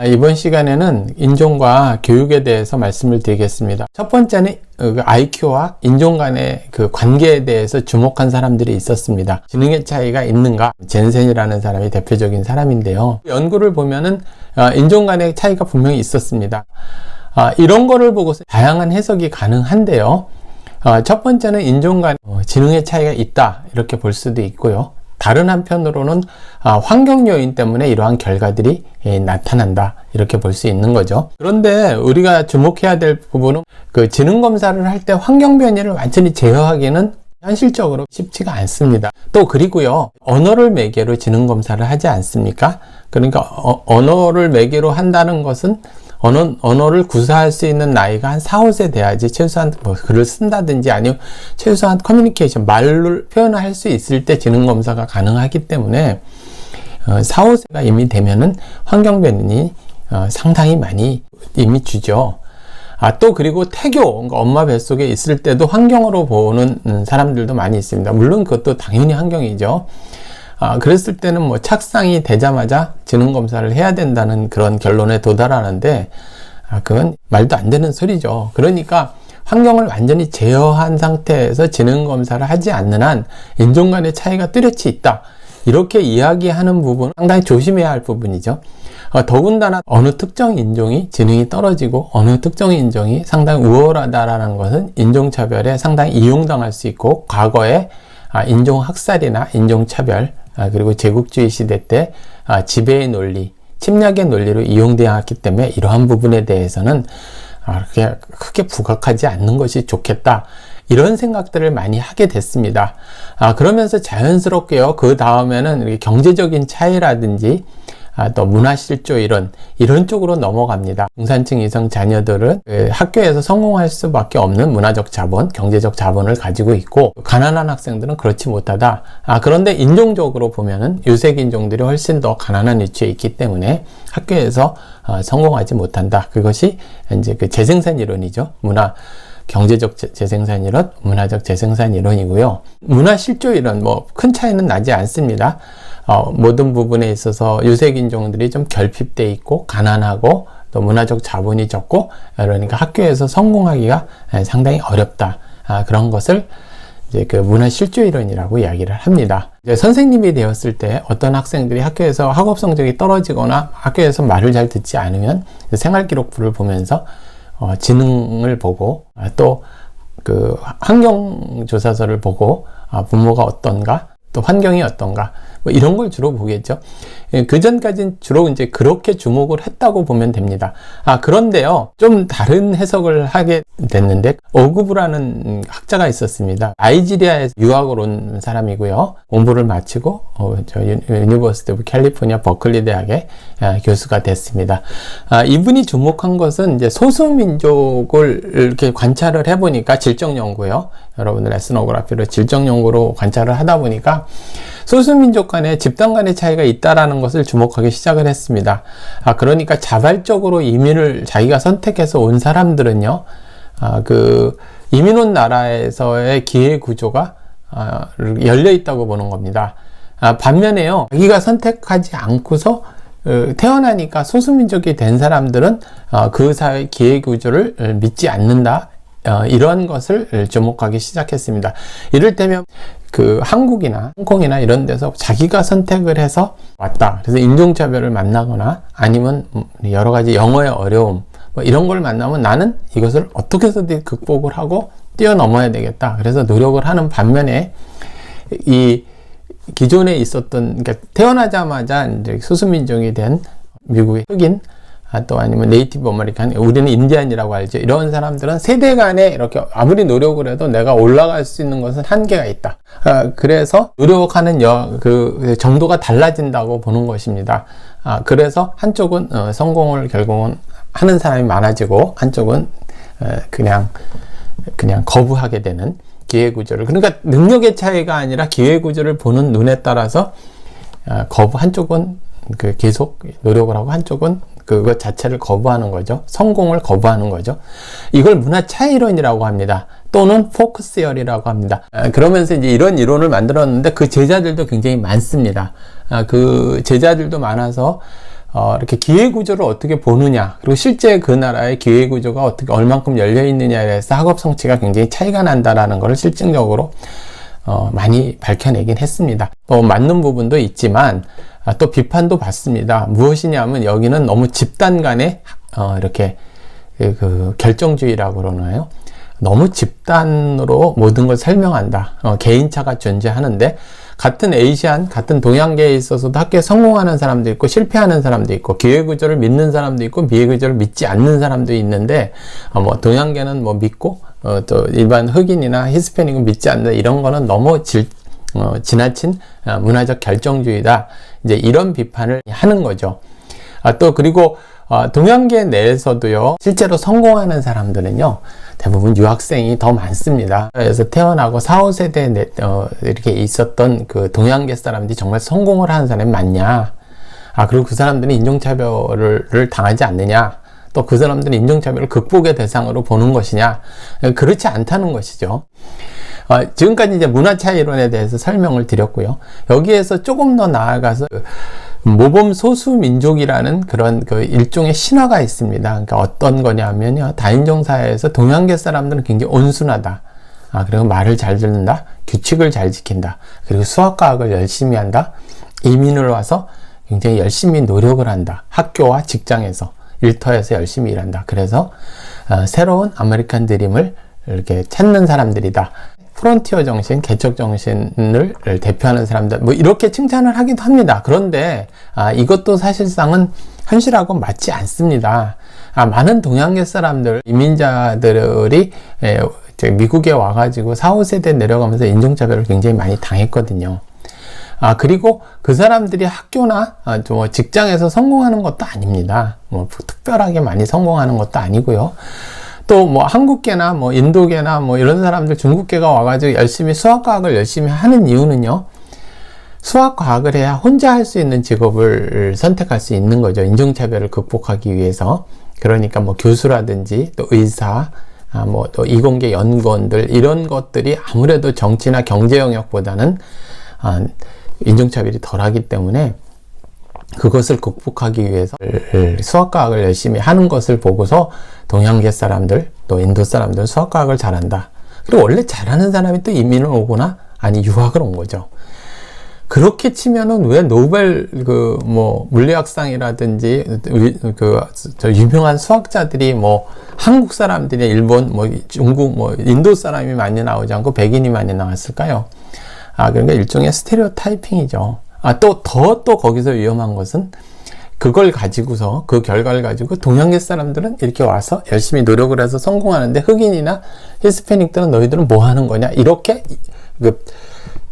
이번 시간에는 인종과 교육에 대해서 말씀을 드리겠습니다. 첫 번째는 IQ와 인종 간의 그 관계에 대해서 주목한 사람들이 있었습니다. 지능의 차이가 있는가? 젠센이라는 사람이 대표적인 사람인데요. 연구를 보면은 인종 간의 차이가 분명히 있었습니다. 이런 거를 보고서 다양한 해석이 가능한데요. 첫 번째는 인종 간 지능의 차이가 있다, 이렇게 볼 수도 있고요. 다른 한편으로는 환경 요인 때문에 이러한 결과들이 나타난다, 이렇게 볼 수 있는 거죠. 그런데 우리가 주목해야 될 부분은 그 지능 검사를 할 때 환경 변이를 완전히 제어하기는 현실적으로 쉽지가 않습니다. 또 그리고요, 언어를 매개로 지능 검사를 하지 않습니까? 그러니까 언어를 매개로 한다는 것은 언어를 구사할 수 있는 나이가 한 4, 5세 돼야지 최소한 글을 쓴다든지 아니면 최소한 커뮤니케이션, 말을 표현할 수 있을 때 지능검사가 가능하기 때문에 4, 5세가 이미 되면은 환경 변이 상당히 많이 이미 주죠. 또 그리고 태교, 그러니까 엄마 뱃속에 있을 때도 환경으로 보는 사람들도 많이 있습니다. 물론 그것도 당연히 환경이죠. 그랬을 때는 뭐 착상이 되자마자 지능검사를 해야 된다는 그런 결론에 도달하는데, 그건 말도 안 되는 소리죠. 그러니까 환경을 완전히 제어한 상태에서 지능검사를 하지 않는 한 인종 간의 차이가 뚜렷이 있다, 이렇게 이야기하는 부분은 상당히 조심해야 할 부분이죠. 더군다나 어느 특정 인종이 지능이 떨어지고 어느 특정 인종이 상당히 우월하다라는 것은 인종차별에 상당히 이용당할 수 있고, 과거에 인종학살이나 인종차별, 그리고 제국주의 시대 때 지배의 논리, 침략의 논리로 이용되었기 때문에 이러한 부분에 대해서는 그렇게 크게 부각하지 않는 것이 좋겠다, 이런 생각들을 많이 하게 됐습니다. 그러면서 자연스럽게요, 그 다음에는 경제적인 차이라든지 또 문화실조 이런 쪽으로 넘어갑니다. 중산층 이상 자녀들은 학교에서 성공할 수밖에 없는 문화적 자본, 경제적 자본을 가지고 있고, 가난한 학생들은 그렇지 못하다. 그런데 인종적으로 보면은 유색 인종들이 훨씬 더 가난한 위치에 있기 때문에 학교에서 성공하지 못한다. 그것이 이제 그 재생산 이론이죠. 경제적 재생산 이론, 문화적 재생산 이론이고요. 문화실조 이론, 큰 차이는 나지 않습니다. 모든 부분에 있어서 유색인종들이 좀 결핍돼 있고 가난하고 또 문화적 자본이 적고, 그러니까 학교에서 성공하기가 상당히 어렵다. 그런 것을 이제 그 문화실조 이론이라고 이야기를 합니다. 이제 선생님이 되었을 때 어떤 학생들이 학교에서 학업 성적이 떨어지거나 학교에서 말을 잘 듣지 않으면 생활기록부를 보면서 지능을 보고, 또 그 환경조사서를 보고 부모가 어떤가, 또 환경이 어떤가, 이런 걸 주로 보겠죠. 그 전까지는 주로 이제 그렇게 주목을 했다고 보면 됩니다. 그런데요, 좀 다른 해석을 하게 됐는데, 오그브라는 학자가 있었습니다. 나이지리아에서 유학을 온 사람이고요. 공부를 마치고 유니버시티 오브 캘리포니아 버클리 대학의 교수가 됐습니다. 이분이 주목한 것은 이제 소수민족을 이렇게 관찰을 해보니까, 질적 연구요. 여러분들 에스노그래피로 질적 연구로 관찰을 하다 보니까 소수민족 간의 집단 간의 차이가 있다라는 것을 주목하기 시작을 했습니다. 그러니까 자발적으로 이민을 자기가 선택해서 온 사람들은요, 그 이민 온 나라에서의 기회 구조가 열려 있다고 보는 겁니다. 반면에요, 자기가 선택하지 않고서 태어나니까 소수민족이 된 사람들은 그 사회의 기회 구조를 믿지 않는다, 이런 것을 주목하기 시작했습니다. 이를테면 그 한국이나 홍콩이나 이런 데서 자기가 선택을 해서 왔다, 그래서 인종차별을 만나거나 아니면 여러 가지 영어의 어려움, 이런 걸 만나면 나는 이것을 어떻게 해서든 극복을 하고 뛰어넘어야 되겠다, 그래서 노력을 하는 반면에, 이 기존에 있었던, 그러니까 태어나자마자 이제 소수민족이 된 미국의 흑인, 또 아니면 네이티브 아메리칸, 우리는 인디안이라고 알죠. 이런 사람들은 세대 간에 이렇게 아무리 노력을 해도 내가 올라갈 수 있는 것은 한계가 있다. 그래서 노력하는 그 정도가 달라진다고 보는 것입니다. 그래서 한쪽은 성공을 결국은 하는 사람이 많아지고, 한쪽은 그냥 거부하게 되는 기회구조를, 그러니까 능력의 차이가 아니라 기회구조를 보는 눈에 따라서 한쪽은 계속 노력을 하고 한쪽은 그것 자체를 거부하는 거죠. 성공을 거부하는 거죠. 이걸 문화 차이론이라고 합니다. 또는 포크스열이라고 합니다. 그러면서 이제 이런 이론을 만들었는데, 그 제자들도 굉장히 많습니다. 그 제자들도 많아서 이렇게 기회 구조를 어떻게 보느냐, 그리고 실제 그 나라의 기회 구조가 어떻게 얼만큼 열려 있느냐에 대해서 학업 성취가 굉장히 차이가 난다라는 것을 실증적으로 많이 밝혀내긴 했습니다. 맞는 부분도 있지만 또 비판도 받습니다. 무엇이냐면 여기는 너무 집단 간의 이렇게 그 결정주의라고 그러나요? 너무 집단으로 모든 걸 설명한다. 개인차가 존재하는데 같은 아시안, 같은 동양계에 있어서도 학교에 성공하는 사람도 있고 실패하는 사람도 있고 기회구조를 믿는 사람도 있고 미회구조를 믿지 않는 사람도 있는데 뭐 동양계는 뭐 믿고 또 일반 흑인이나 히스패닉은 믿지 않는다. 이런 거는 너무 지나친 문화적 결정주의다. 이제 이런 비판을 하는 거죠. 또 그리고 동양계 내에서도요, 실제로 성공하는 사람들은요, 대부분 유학생이 더 많습니다. 그래서 태어나고 4, 5세대 이렇게 있었던 그 동양계 사람들이 정말 성공을 하는 사람이 많냐? 그리고 그 사람들은 인종차별을 당하지 않느냐? 또 그 사람들은 인종차별을 극복의 대상으로 보는 것이냐? 그렇지 않다는 것이죠. 지금까지 이제 문화 차이론에 대해서 설명을 드렸고요. 여기에서 조금 더 나아가서 모범 소수 민족이라는 그런 그 일종의 신화가 있습니다. 그러니까 어떤 거냐면요, 다인종 사회에서 동양계 사람들은 굉장히 온순하다. 그리고 말을 잘 듣는다. 규칙을 잘 지킨다. 그리고 수학과학을 열심히 한다. 이민을 와서 굉장히 열심히 노력을 한다. 학교와 직장에서, 일터에서 열심히 일한다. 그래서 새로운 아메리칸 드림을 이렇게 찾는 사람들이다. 프론티어 정신, 개척 정신을 대표하는 사람들, 뭐 이렇게 칭찬을 하기도 합니다. 그런데 이것도 사실상은 현실하고 맞지 않습니다. 많은 동양계 사람들, 이민자들이 미국에 와가지고 4, 5세대 내려가면서 인종차별을 굉장히 많이 당했거든요. 그리고 그 사람들이 학교나 뭐 직장에서 성공하는 것도 아닙니다. 뭐 특별하게 많이 성공하는 것도 아니고요. 또 뭐 한국계나 뭐 인도계나 뭐 이런 사람들, 중국계가 와가지고 열심히 수학과학을 열심히 하는 이유는요, 수학과학을 해야 혼자 할 수 있는 직업을 선택할 수 있는 거죠. 인종차별을 극복하기 위해서. 그러니까 뭐 교수라든지 또 의사, 뭐 또 이공계 연구원들, 이런 것들이 아무래도 정치나 경제 영역보다는 인종차별이 덜하기 때문에 그것을 극복하기 위해서 수학과학을 열심히 하는 것을 보고서 동양계 사람들, 또 인도 사람들은 수학과학을 잘한다. 그리고 원래 잘하는 사람이 또 이민을 오거나 아니 유학을 온 거죠. 그렇게 치면은 왜 노벨 뭐 물리학상이라든지 저 유명한 수학자들이 뭐 한국 사람들이 일본, 뭐 중국, 뭐 인도 사람이 많이 나오지 않고 백인이 많이 나왔을까요? 그러니까 일종의 스테레오 타이핑이죠. 또 거기서 위험한 것은 그걸 가지고서, 그 결과를 가지고 동양계 사람들은 이렇게 와서 열심히 노력을 해서 성공하는데 흑인이나 히스패닉들은 너희들은 뭐 하는 거냐? 이렇게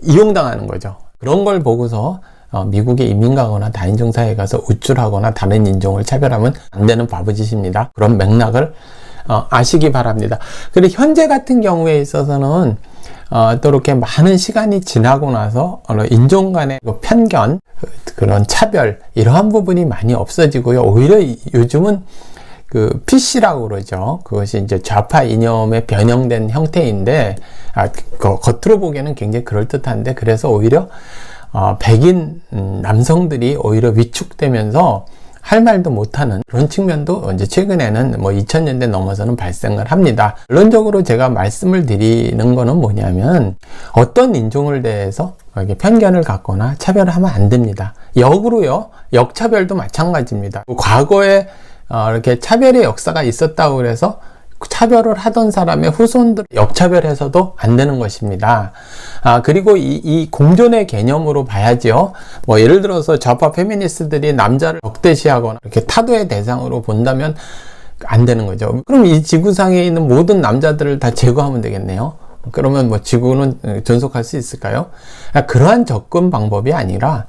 이용당하는 거죠. 그런 걸 보고서 미국에 이민 가거나 다인종 사회에 가서 우쭐하거나 다른 인종을 차별하면 안 되는 바보짓입니다. 그런 맥락을 아시기 바랍니다. 그리고 현재 같은 경우에 있어서는 또 이렇게 많은 시간이 지나고 나서 인종 간의 편견, 그런 차별, 이러한 부분이 많이 없어지고요. 오히려 요즘은 그 PC라고 그러죠. 그것이 이제 좌파 이념에 변형된 형태인데, 겉으로 보기에는 굉장히 그럴듯한데, 그래서 오히려 백인 남성들이 오히려 위축되면서 할 말도 못하는 그런 측면도 이제 최근에는 뭐 2000년대 넘어서는 발생을 합니다. 결론적으로 제가 말씀을 드리는 거는 뭐냐면, 어떤 인종을 대해서 이렇게 편견을 갖거나 차별을 하면 안 됩니다. 역으로요, 역차별도 마찬가지입니다. 과거에 이렇게 차별의 역사가 있었다고 그래서 차별을 하던 사람의 후손들 역차별해서도 안 되는 것입니다. 그리고 이 공존의 개념으로 봐야죠. 뭐 예를 들어서 좌파 페미니스트들이 남자를 적대시하거나 이렇게 타도의 대상으로 본다면 안 되는 거죠. 그럼 이 지구상에 있는 모든 남자들을 다 제거하면 되겠네요. 그러면 뭐 지구는 존속할 수 있을까요? 그러한 접근 방법이 아니라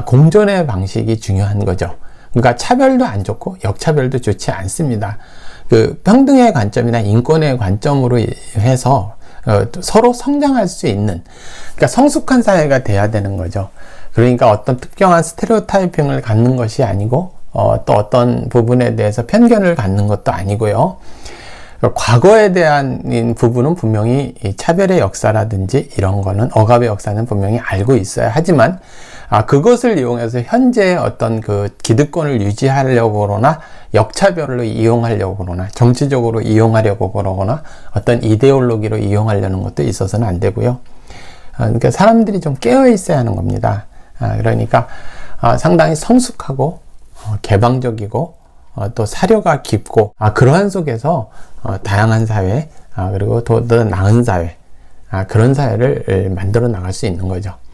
공존의 방식이 중요한 거죠. 그러니까 차별도 안 좋고 역차별도 좋지 않습니다. 그 평등의 관점이나 인권의 관점으로 해서 서로 성장할 수 있는, 그러니까 성숙한 사회가 돼야 되는 거죠. 그러니까 어떤 특정한 스테레오타이핑을 갖는 것이 아니고 또 어떤 부분에 대해서 편견을 갖는 것도 아니고요. 과거에 대한 부분은 분명히 차별의 역사라든지 이런 거는 억압의 역사는 분명히 알고 있어야 하지만 그것을 이용해서 현재 어떤 그 기득권을 유지하려고 그러나 역차별로 이용하려고 그러나 정치적으로 이용하려고 그러거나 어떤 이데올로기로 이용하려는 것도 있어서는 안 되고요. 그러니까 사람들이 좀 깨어 있어야 하는 겁니다. 그러니까 상당히 성숙하고 개방적이고 또 사려가 깊고 그러한 속에서 다양한 사회 그리고 더 나은 사회 그런 사회를 만들어 나갈 수 있는 거죠.